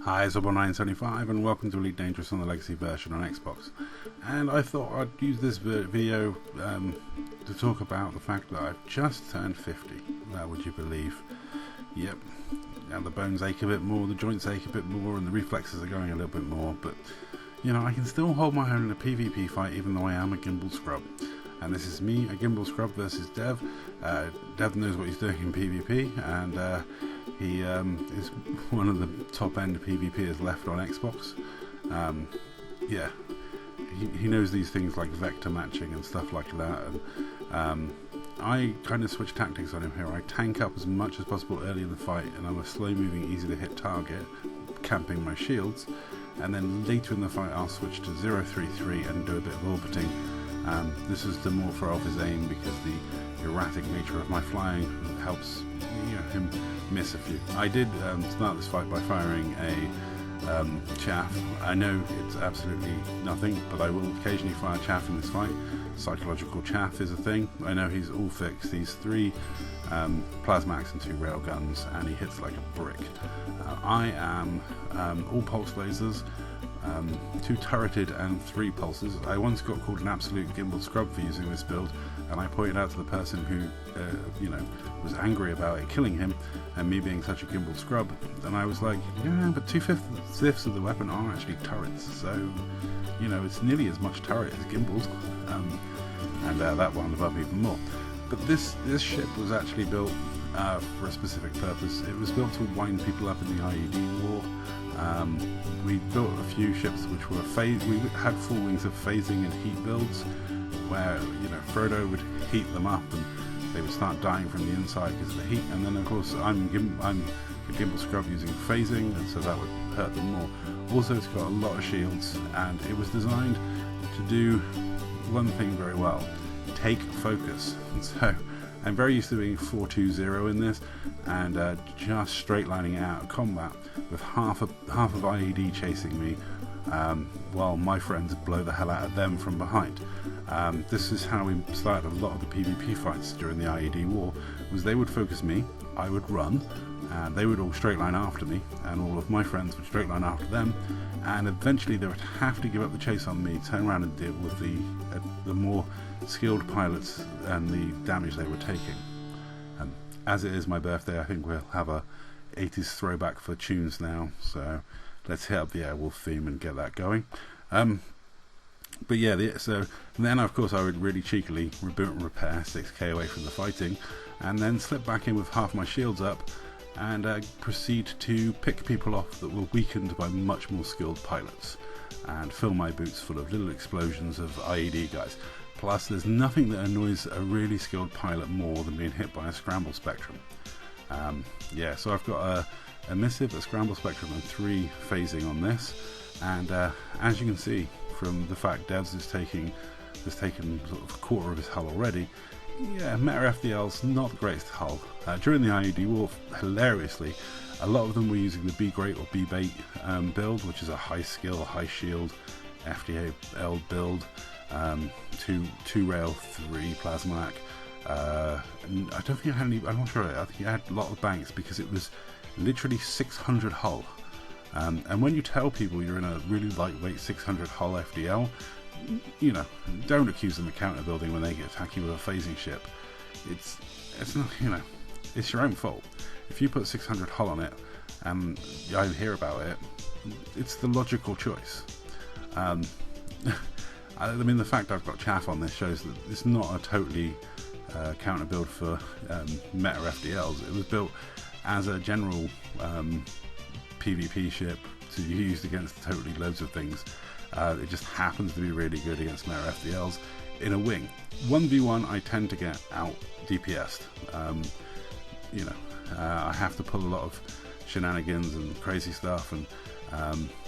Hi, it's Zobble975 and welcome to Elite Dangerous on the Legacy version on Xbox. And I thought I'd use this video to talk about the fact that I've just turned 50. Would you believe? Yep. And the bones ache a bit more, the joints ache a bit more, and the reflexes are going a little bit more. But, you know, I can still hold my own in a PvP fight even though I am a gimbal scrub. And this is me, a gimbal scrub versus Dev. Dev knows what he's doing in PvP, and he is one of the top end PvPers left on Xbox. Yeah, he knows these things like vector matching and stuff like that. And I kind of switch tactics on him here. I tank up as much as possible early in the fight, and I'm a slow moving, easy to hit target, camping my shields. And then later in the fight I'll switch to 033 and do a bit of orbiting. This is to more throw off his aim because the erratic nature of my flying helps him miss a few. I did start this fight by firing a chaff. I know it's absolutely nothing, but I will occasionally fire chaff in this fight. Psychological chaff is a thing. I know he's all fixed. He's 3 plasmax and 2 railguns, and he hits like a brick. I am all pulse lasers, 2 turreted and 3 pulses. I once got called an absolute gimbal scrub for using this build, and I pointed out to the person who was angry about it killing him and me being such a gimbal scrub, and I was like, yeah, but 2/5 of the weapon are actually turrets, so it's nearly as much turret as gimbals, and that wound up even more. But this ship was actually built for a specific purpose. It was built to wind people up in the IED war. We built a few ships which were we had full wings of phasing and heat builds, where Frodo would heat them up and they would start dying from the inside because of the heat. And then of course I'm a gimbal scrub using phasing, and so that would hurt them more. Also, it's got a lot of shields, and it was designed to do one thing very well: take focus. And so I'm very used to being 4-2-0 in this, and just straight lining out of combat with half of IED chasing me, while my friends blow the hell out of them from behind. This is how we started a lot of the PvP fights during the IED war. Was they would focus me, I would run, and they would all straight line after me, and all of my friends would straight line after them, and eventually they would have to give up the chase on me, turn around and deal with the more skilled pilots and the damage they were taking. As it is my birthday, I think we'll have a 80s throwback for tunes now, so let's hit up the Airwolf theme and get that going. But yeah, so then of course I would really cheekily reboot and repair 6k away from the fighting, and then slip back in with half my shields up and proceed to pick people off that were weakened by much more skilled pilots, and fill my boots full of little explosions of IED guys. Plus, there's nothing that annoys a really skilled pilot more than being hit by a scramble spectrum. Yeah, so I've got a missive, a scramble spectrum, and 3 phasing on this, and as you can see from the fact Devs has taken sort of a quarter of his hull already. Yeah, Meta FDL's not the greatest hull. During the IED war, hilariously, a lot of them were using the B-Great or B-Bait build, which is a high skill, high shield FDL build, 2 rail, 3 plasmac. I don't think I had any, I'm not sure, I think I had a lot of banks because it was literally 600 hull. And when you tell people you're in a really lightweight 600 hull FDL, don't accuse them of counter building when they get attacked with a phasing ship. It's not, it's your own fault. If you put 600 hull on it and I hear about it, it's the logical choice. I mean, the fact I've got chaff on this shows that it's not a totally counter build for Meta FDLs. It was built as a general PvP ship to be used against totally loads of things. It just happens to be really good against Meta FDLs in a wing. 1v1 I tend to get out DPS'd. I have to pull a lot of shenanigans and crazy stuff, and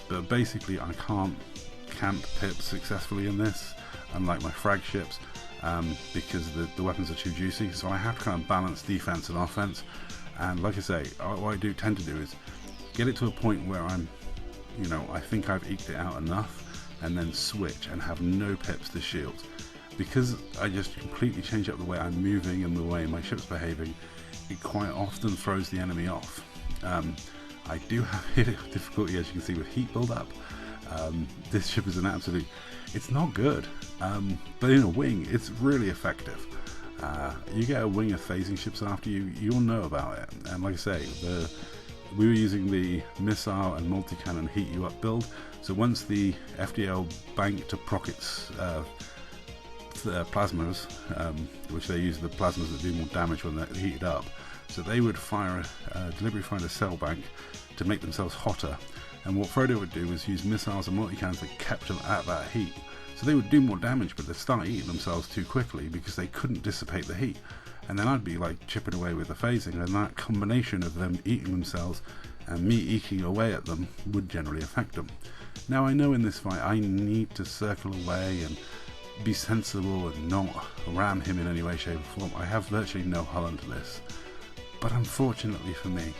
but basically I can't camp pips successfully in this, unlike my frag ships, because the weapons are too juicy, so I have to kind of balance defense and offense. And like I say, what I do tend to do is get it to a point where I'm, I think I've eked it out enough, and then switch and have no pips to shield. Because I just completely change up the way I'm moving and the way my ship's behaving, it quite often throws the enemy off. I do have difficulty, as you can see, with heat build-up. This ship is an absolute... It's not good, but in a wing, it's really effective. You get a wing of phasing ships after you, you'll know about it. And like I say, we were using the missile and multi-cannon heat you up build. So once the FDL banked to proc its plasmas, which they use the plasmas that do more damage when they're heated up, so they would deliberately find a cell bank to make themselves hotter. And what Frodo would do was use missiles and multi-cannons that kept them at that heat. So they would do more damage, but they'd start eating themselves too quickly because they couldn't dissipate the heat. And then I'd be like chipping away with the phasing, and that combination of them eating themselves and me eking away at them would generally affect them. Now I know in this fight I need to circle away and be sensible and not ram him in any way, shape or form. I have virtually no hull into this. But unfortunately for me,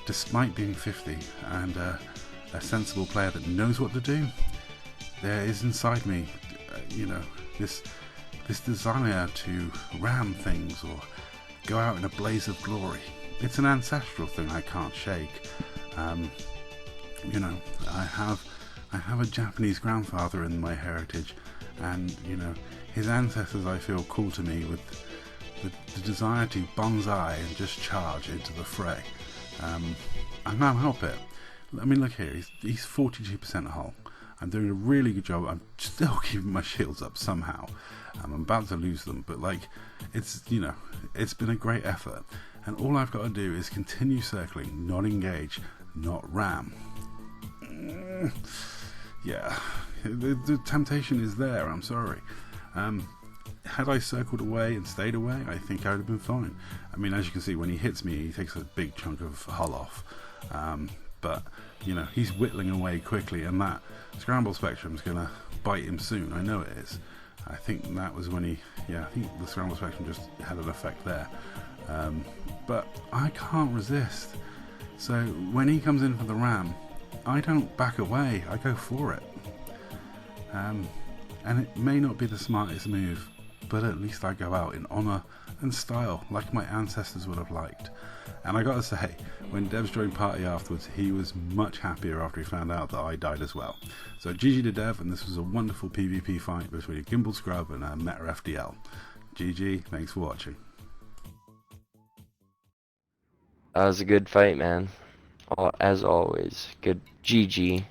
despite being 50 and a sensible player that knows what to do, there is inside me, this desire to ram things or go out in a blaze of glory. It's an ancestral thing I can't shake. I have a Japanese grandfather in my heritage, and his ancestors, I feel, call to me with the desire to Banzai and just charge into the fray. I can't help it. I mean, look here, he's 42% hull. I'm doing a really good job. I'm still keeping my shields up somehow. I'm about to lose them, but it's been a great effort. And all I've got to do is continue circling, not engage, not ram. Yeah, the temptation is there, I'm sorry. Had I circled away and stayed away, I think I would have been fine. I mean, as you can see, when he hits me, he takes a big chunk of hull off. But he's whittling away quickly, and that scramble spectrum's going to bite him soon. I know it is. I think that was when I think the scramble spectrum just had an effect there. But I can't resist. So when he comes in for the ram, I don't back away, I go for it. And it may not be the smartest move, but at least I go out in honour and style, like my ancestors would have liked. And I gotta say, when Dev's joined party afterwards, he was much happier after he found out that I died as well. So GG to Dev, and this was a wonderful PvP fight between a gimballed scrub and a meta FDL. GG, thanks for watching. That was a good fight, man. As always, good GG.